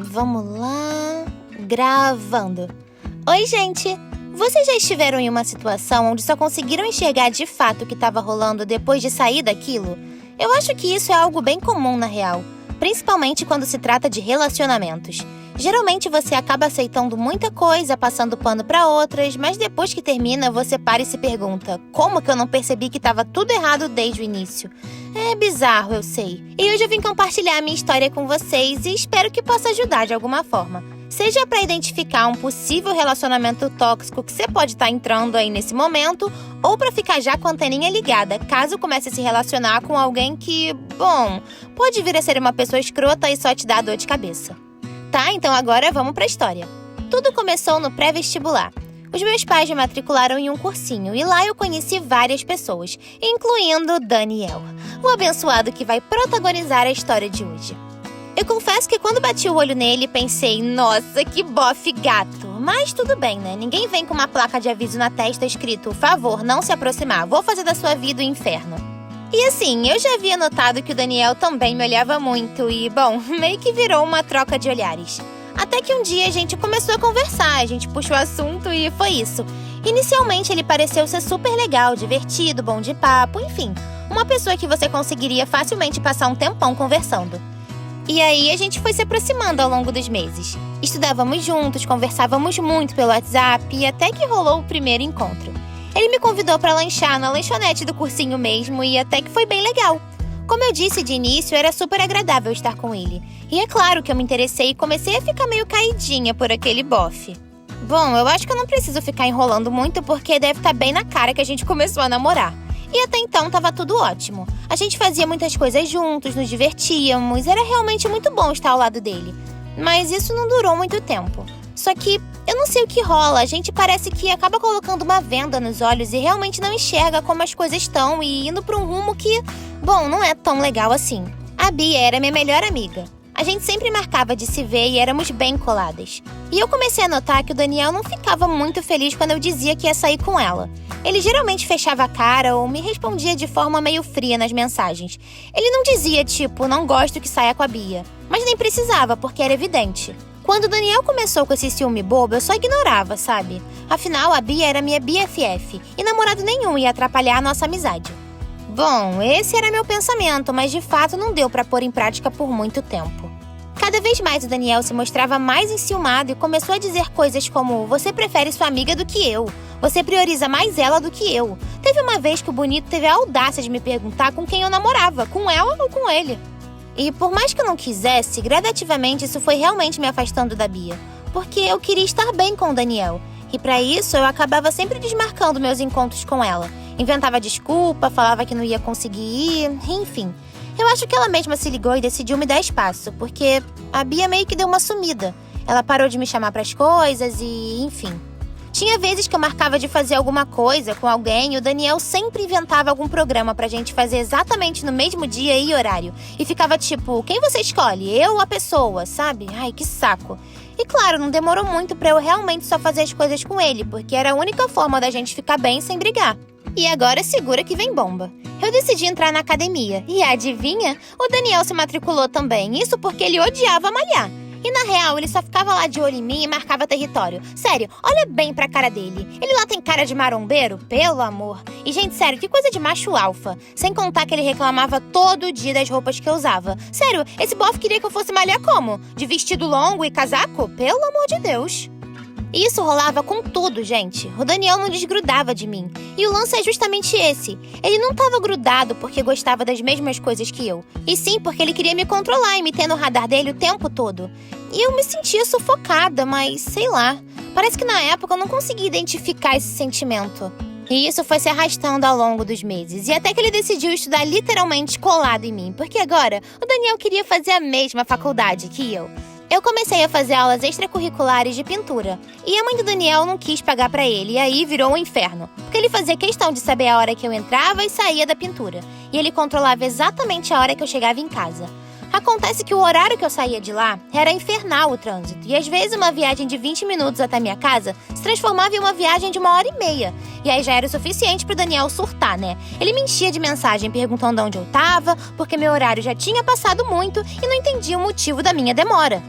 Vamos lá. Gravando. Oi, gente! Vocês já estiveram em uma situação onde só conseguiram enxergar de fato o que estava rolando depois de sair daquilo? Eu acho que isso é algo bem comum na real, principalmente quando se trata de relacionamentos. Geralmente você acaba aceitando muita coisa, passando pano para outras, mas depois que termina você para e se pergunta: como que eu não percebi que estava tudo errado desde o início? É bizarro, eu sei. E hoje eu vim compartilhar a minha história com vocês e espero que possa ajudar de alguma forma. Seja para identificar um possível relacionamento tóxico que você pode estar entrando aí nesse momento, ou para ficar já com a anteninha ligada, caso comece a se relacionar com alguém que, bom, pode vir a ser uma pessoa escrota e só te dar dor de cabeça. Tá, então agora vamos pra história. Tudo começou no pré-vestibular. Os meus pais me matricularam em um cursinho e lá eu conheci várias pessoas, incluindo Daniel, o abençoado que vai protagonizar a história de hoje. Eu confesso que quando bati o olho nele, pensei: nossa, que bofe gato. Mas tudo bem, né? Ninguém vem com uma placa de aviso na testa escrito: favor, não se aproximar, vou fazer da sua vida o inferno. E assim, eu já havia notado que o Daniel também me olhava muito e, bom, meio que virou uma troca de olhares. Até que um dia a gente começou a conversar, a gente puxou o assunto e foi isso. Inicialmente ele pareceu ser super legal, divertido, bom de papo, enfim, uma pessoa que você conseguiria facilmente passar um tempão conversando. E aí a gente foi se aproximando ao longo dos meses. Estudávamos juntos, conversávamos muito pelo WhatsApp e até que rolou o primeiro encontro. Ele me convidou para lanchar na lanchonete do cursinho mesmo e até que foi bem legal. Como eu disse de início, era super agradável estar com ele. E é claro que eu me interessei e comecei a ficar meio caidinha por aquele bofe. Bom, eu acho que eu não preciso ficar enrolando muito porque deve estar bem na cara que a gente começou a namorar. E até então tava tudo ótimo. A gente fazia muitas coisas juntos, nos divertíamos, era realmente muito bom estar ao lado dele. Mas isso não durou muito tempo. Só que eu não sei o que rola, a gente parece que acaba colocando uma venda nos olhos e realmente não enxerga como as coisas estão e indo para um rumo que, bom, não é tão legal assim. A Bia era minha melhor amiga. A gente sempre marcava de se ver e éramos bem coladas. E eu comecei a notar que o Daniel não ficava muito feliz quando eu dizia que ia sair com ela. Ele geralmente fechava a cara ou me respondia de forma meio fria nas mensagens. Ele não dizia tipo, não gosto que saia com a Bia. Mas nem precisava, porque era evidente. Quando o Daniel começou com esse ciúme bobo, eu só ignorava, sabe? Afinal, a Bia era minha BFF e namorado nenhum ia atrapalhar a nossa amizade. Bom, esse era meu pensamento, mas de fato não deu pra pôr em prática por muito tempo. Cada vez mais o Daniel se mostrava mais enciumado e começou a dizer coisas como: você prefere sua amiga do que eu, você prioriza mais ela do que eu. Teve uma vez que o bonito teve a audácia de me perguntar com quem eu namorava, com ela ou com ele. E por mais que eu não quisesse, gradativamente isso foi realmente me afastando da Bia, porque eu queria estar bem com o Daniel. E pra isso eu acabava sempre desmarcando meus encontros com ela. Inventava desculpa, falava que não ia conseguir ir, enfim. Eu acho que ela mesma se ligou e decidiu me dar espaço, porque a Bia meio que deu uma sumida. Ela parou de me chamar pras coisas e, enfim. Tinha vezes que eu marcava de fazer alguma coisa com alguém e o Daniel sempre inventava algum programa pra gente fazer exatamente no mesmo dia e horário. E ficava tipo, quem você escolhe? Eu ou a pessoa, sabe? Ai, que saco. E claro, não demorou muito pra eu realmente só fazer as coisas com ele, porque era a única forma da gente ficar bem sem brigar. E agora segura que vem bomba. Eu decidi entrar na academia e adivinha? O Daniel se matriculou também, isso porque ele odiava malhar. E na real, ele só ficava lá de olho em mim e marcava território. Sério, olha bem pra cara dele. Ele lá tem cara de marombeiro? Pelo amor. E gente, sério, que coisa de macho alfa. Sem contar que ele reclamava todo dia das roupas que eu usava. Sério, esse bofe queria que eu fosse malhar como? De vestido longo e casaco? Pelo amor de Deus. E isso rolava com tudo, gente. O Daniel não desgrudava de mim. E o lance é justamente esse. Ele não estava grudado porque gostava das mesmas coisas que eu. E sim porque ele queria me controlar e me ter no radar dele o tempo todo. E eu me sentia sufocada, mas sei lá. Parece que na época eu não conseguia identificar esse sentimento. E isso foi se arrastando ao longo dos meses. E até que ele decidiu estudar literalmente colado em mim. Porque agora o Daniel queria fazer a mesma faculdade que eu. Eu comecei a fazer aulas extracurriculares de pintura. E a mãe do Daniel não quis pagar pra ele, e aí virou um inferno. Porque ele fazia questão de saber a hora que eu entrava e saía da pintura. E ele controlava exatamente a hora que eu chegava em casa. Acontece que o horário que eu saía de lá era infernal o trânsito. E às vezes uma viagem de 20 minutos até minha casa se transformava em uma viagem de 1h30. E aí já era o suficiente pro Daniel surtar, né? Ele me enchia de mensagem perguntando onde eu tava, porque meu horário já tinha passado muito e não entendia o motivo da minha demora.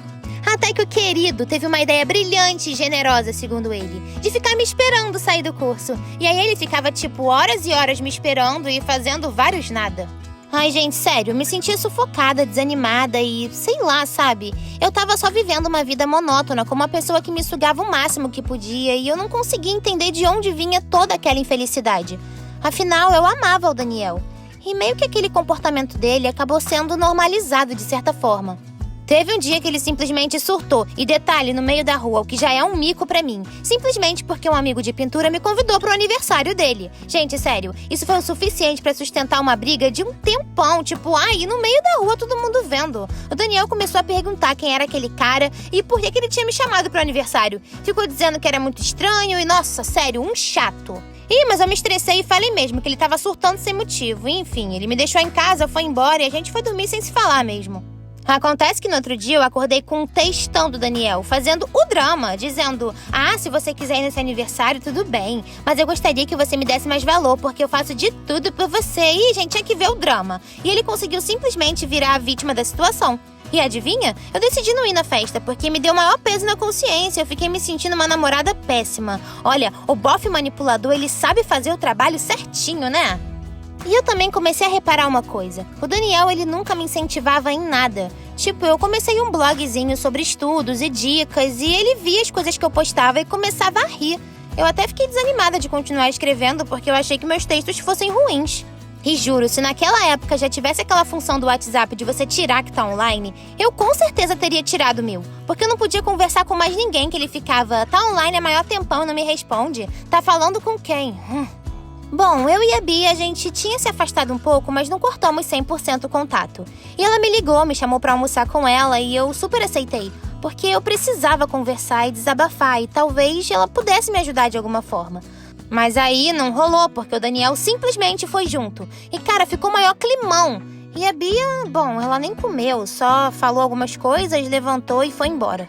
Até que o querido teve uma ideia brilhante e generosa, segundo ele, de ficar me esperando sair do curso. E aí ele ficava tipo horas e horas me esperando e fazendo vários nada. Ai, gente, sério, eu me sentia sufocada, desanimada e, sei lá, sabe? Eu tava só vivendo uma vida monótona, com uma pessoa que me sugava o máximo que podia e eu não conseguia entender de onde vinha toda aquela infelicidade. Afinal, eu amava o Daniel. E meio que aquele comportamento dele acabou sendo normalizado de certa forma. Teve um dia que ele simplesmente surtou, e detalhe, no meio da rua, o que já é um mico pra mim. Simplesmente porque um amigo de pintura me convidou pro aniversário dele. Gente, sério, isso foi o suficiente pra sustentar uma briga de um tempão, tipo, ai, no meio da rua todo mundo vendo. O Daniel começou a perguntar quem era aquele cara e por que ele tinha me chamado pro aniversário. Ficou dizendo que era muito estranho e, nossa, sério, um chato. Mas eu me estressei e falei mesmo que ele tava surtando sem motivo. Enfim, ele me deixou em casa, foi embora e a gente foi dormir sem se falar mesmo. Acontece que no outro dia eu acordei com um textão do Daniel, fazendo o drama, dizendo: se você quiser ir nesse aniversário, tudo bem, mas eu gostaria que você me desse mais valor, porque eu faço de tudo por você. E, gente, tinha que ver o drama. E ele conseguiu simplesmente virar a vítima da situação. E adivinha? Eu decidi não ir na festa, porque me deu maior peso na consciência. Eu fiquei me sentindo uma namorada péssima. Olha, o bofe manipulador, ele sabe fazer o trabalho certinho, né? E eu também comecei a reparar uma coisa. O Daniel, ele nunca me incentivava em nada. Tipo, eu comecei um blogzinho sobre estudos e dicas e ele via as coisas que eu postava e começava a rir. Eu até fiquei desanimada de continuar escrevendo porque eu achei que meus textos fossem ruins. E juro, se naquela época já tivesse aquela função do WhatsApp de você tirar que tá online, eu com certeza teria tirado o meu. Porque eu não podia conversar com mais ninguém que ele ficava, tá online há maior tempão e não me responde. Tá falando com quem? Bom, eu e a Bia, a gente tinha se afastado um pouco, mas não cortamos 100% o contato. E ela me ligou, me chamou pra almoçar com ela e eu super aceitei. Porque eu precisava conversar e desabafar e talvez ela pudesse me ajudar de alguma forma. Mas aí não rolou, porque o Daniel simplesmente foi junto. E cara, ficou maior climão. E a Bia, bom, ela nem comeu, só falou algumas coisas, levantou e foi embora.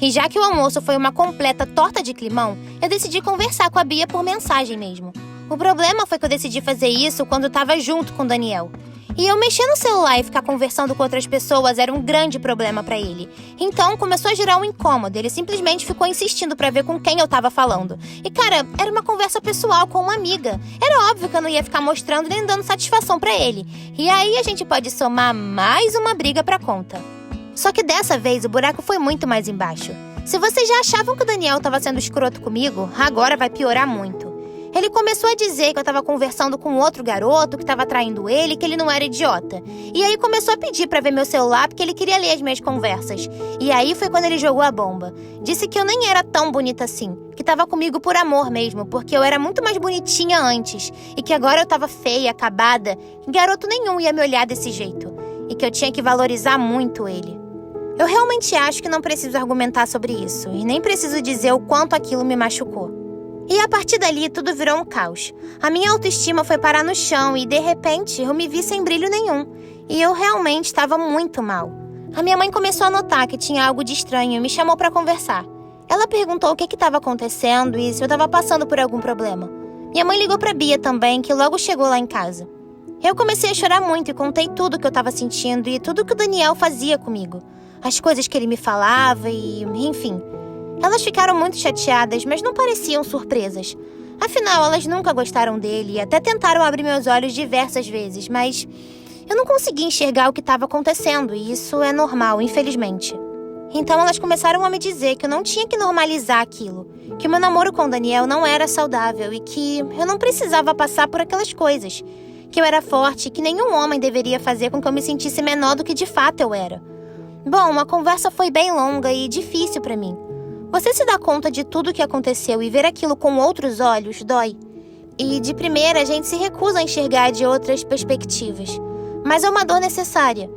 E já que o almoço foi uma completa torta de climão, eu decidi conversar com a Bia por mensagem mesmo. O problema foi que eu decidi fazer isso quando eu tava junto com o Daniel. E eu mexer no celular e ficar conversando com outras pessoas era um grande problema pra ele. Então começou a gerar um incômodo, ele simplesmente ficou insistindo pra ver com quem eu tava falando. E cara, era uma conversa pessoal com uma amiga. Era óbvio que eu não ia ficar mostrando nem dando satisfação pra ele. E aí a gente pode somar mais uma briga pra conta. Só que dessa vez o buraco foi muito mais embaixo. Se vocês já achavam que o Daniel tava sendo escroto comigo, agora vai piorar muito. Ele começou a dizer que eu tava conversando com outro garoto, que tava traindo ele, que ele não era idiota. E aí começou a pedir pra ver meu celular, porque ele queria ler as minhas conversas. E aí foi quando ele jogou a bomba. Disse que eu nem era tão bonita assim, que tava comigo por amor mesmo, porque eu era muito mais bonitinha antes. E que agora eu tava feia, acabada, e garoto nenhum ia me olhar desse jeito. E que eu tinha que valorizar muito ele. Eu realmente acho que não preciso argumentar sobre isso, e nem preciso dizer o quanto aquilo me machucou. E a partir dali, tudo virou um caos. A minha autoestima foi parar no chão e, de repente, eu me vi sem brilho nenhum. E eu realmente estava muito mal. A minha mãe começou a notar que tinha algo de estranho e me chamou para conversar. Ela perguntou o que estava acontecendo e se eu estava passando por algum problema. Minha mãe ligou para Bia também, que logo chegou lá em casa. Eu comecei a chorar muito e contei tudo o que eu estava sentindo e tudo que o Daniel fazia comigo. As coisas que ele me falava e, enfim... Elas ficaram muito chateadas, mas não pareciam surpresas. Afinal, elas nunca gostaram dele e até tentaram abrir meus olhos diversas vezes, mas eu não conseguia enxergar o que estava acontecendo e isso é normal, infelizmente. Então elas começaram a me dizer que eu não tinha que normalizar aquilo, que o meu namoro com o Daniel não era saudável e que eu não precisava passar por aquelas coisas, que eu era forte e que nenhum homem deveria fazer com que eu me sentisse menor do que de fato eu era. Bom, a conversa foi bem longa e difícil para mim. Você se dá conta de tudo o que aconteceu e ver aquilo com outros olhos dói. E de primeira a gente se recusa a enxergar de outras perspectivas. Mas é uma dor necessária.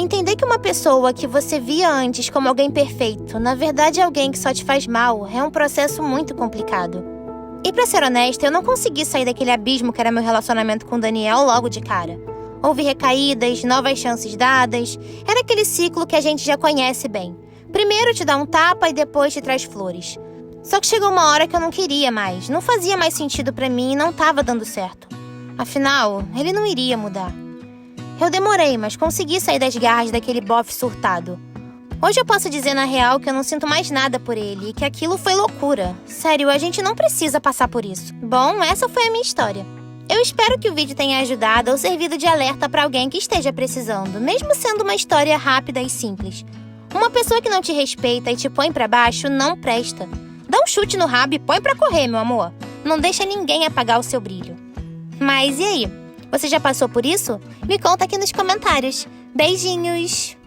Entender que uma pessoa que você via antes como alguém perfeito, na verdade é alguém que só te faz mal, é um processo muito complicado. E pra ser honesta, eu não consegui sair daquele abismo que era meu relacionamento com o Daniel logo de cara. Houve recaídas, novas chances dadas. Era aquele ciclo que a gente já conhece bem. Primeiro te dá um tapa e depois te traz flores. Só que chegou uma hora que eu não queria mais. Não fazia mais sentido pra mim e não tava dando certo. Afinal, ele não iria mudar. Eu demorei, mas consegui sair das garras daquele bofe surtado. Hoje eu posso dizer na real que eu não sinto mais nada por ele e que aquilo foi loucura. Sério, a gente não precisa passar por isso. Bom, essa foi a minha história. Eu espero que o vídeo tenha ajudado ou servido de alerta pra alguém que esteja precisando, mesmo sendo uma história rápida e simples. Uma pessoa que não te respeita e te põe pra baixo não presta. Dá um chute no rabo e põe pra correr, meu amor. Não deixa ninguém apagar o seu brilho. Mas e aí? Você já passou por isso? Me conta aqui nos comentários. Beijinhos!